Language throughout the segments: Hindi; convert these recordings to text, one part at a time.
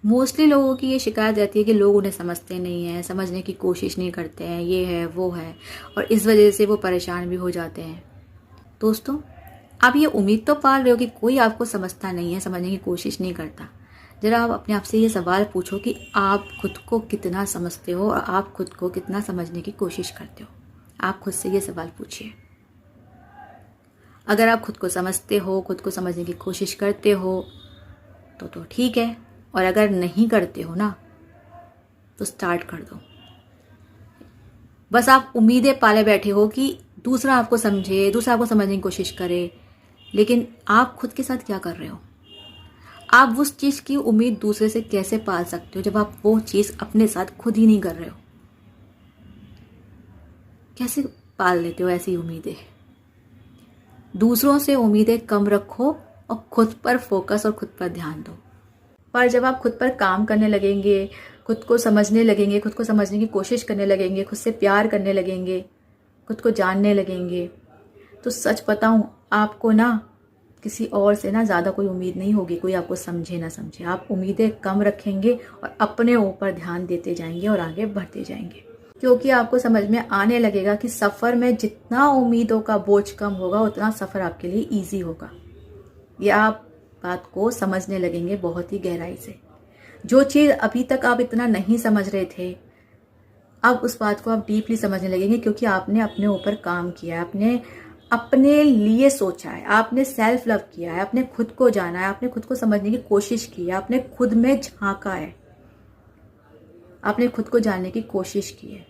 मोस्टली लोगों की ये शिकायत रहती है कि लोग उन्हें समझते नहीं हैं, समझने की कोशिश नहीं करते हैं, ये है वो है, और इस वजह से वो परेशान भी हो जाते हैं। दोस्तों, आप ये उम्मीद तो पाल रहे हो कि कोई आपको समझता नहीं है, समझने की कोशिश नहीं करता। जरा आप अपने आप से ये सवाल पूछो कि आप खुद को कितना समझते हो और आप खुद को कितना समझने की कोशिश करते हो। आप खुद से ये सवाल पूछिए। अगर आप खुद को समझते हो, खुद को समझने की कोशिश करते हो तो ठीक है, और अगर नहीं करते हो ना तो स्टार्ट कर दो। बस आप उम्मीदें पाले बैठे हो कि दूसरा आपको समझे, दूसरा आपको समझने की कोशिश करे, लेकिन आप खुद के साथ क्या कर रहे हो? आप उस चीज की उम्मीद दूसरे से कैसे पाल सकते हो जब आप वो चीज अपने साथ खुद ही नहीं कर रहे हो? कैसे पाल लेते हो ऐसी उम्मीदें? दूसरों से उम्मीदें कम रखो और खुद पर फोकस और खुद पर ध्यान दो। पर जब आप खुद पर काम करने लगेंगे, खुद को समझने लगेंगे, खुद को समझने की कोशिश करने लगेंगे, खुद से प्यार करने लगेंगे, खुद को जानने लगेंगे, तो सच बताऊं, आपको ना किसी और से ना ज़्यादा कोई उम्मीद नहीं होगी, कोई आपको समझे ना समझे। आप उम्मीदें कम रखेंगे और अपने ऊपर ध्यान देते जाएंगे और आगे बढ़ते जाएंगे, क्योंकि आपको समझ में आने लगेगा कि सफ़र में जितना उम्मीदों का बोझ कम होगा उतना सफ़र आपके लिए ईजी होगा। ये आप बात को समझने लगेंगे बहुत ही गहराई से। जो चीज़ अभी तक आप इतना नहीं समझ रहे थे, अब उस बात को आप डीपली समझने लगेंगे, क्योंकि आपने अपने ऊपर काम किया है, आपने अपने लिए सोचा है, आपने सेल्फ लव किया है, आपने खुद को जाना है, आपने खुद को समझने की कोशिश की है, आपने खुद में झांका है, आपने खुद को जानने की कोशिश की है।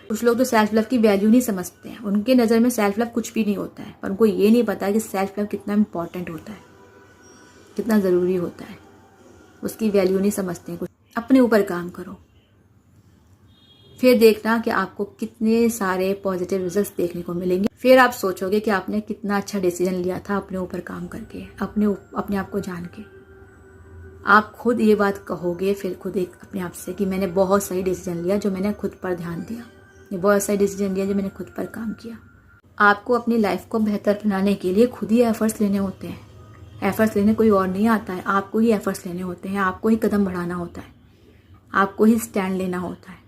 कुछ लोग तो सेल्फ लव की वैल्यू नहीं समझते हैं, उनके नज़र में सेल्फ लव कुछ भी नहीं होता है, पर उनको ये नहीं पता कि सेल्फ लव कितना इंपॉर्टेंट होता है, कितना ज़रूरी होता है। उसकी वैल्यू नहीं समझते हैं। कुछ अपने ऊपर काम करो, फिर देखना कि आपको कितने सारे पॉजिटिव रिजल्ट्स देखने को मिलेंगे। फिर आप सोचोगे कि आपने कितना अच्छा डिसीजन लिया था अपने ऊपर काम करके, अपने आप को जान के। आप खुद ये बात कहोगे फिर खुद एक अपने आप से कि मैंने बहुत सही डिसीजन लिया जो मैंने खुद पर ध्यान दिया, ये बहुत सही डिसीजन लिया जो मैंने खुद पर काम किया। आपको अपनी लाइफ को बेहतर बनाने के लिए खुद ही एफर्ट्स लेने होते हैं। एफर्ट्स लेने कोई और नहीं आता है, आपको ही एफर्ट्स लेने होते हैं, आपको ही कदम बढ़ाना होता है, आपको ही स्टैंड लेना होता है।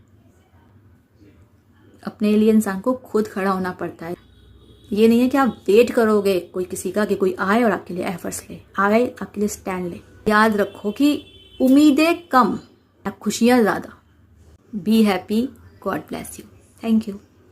अपने लिए इंसान को खुद खड़ा होना पड़ता है। ये नहीं है कि आप वेट करोगे कोई किसी का कि कोई आए और आपके लिए एफर्ट्स ले, आए आपके लिए स्टैंड ले। याद रखो कि उम्मीदें कम, खुशियाँ ज़्यादा। Be happy, God bless you. Thank you.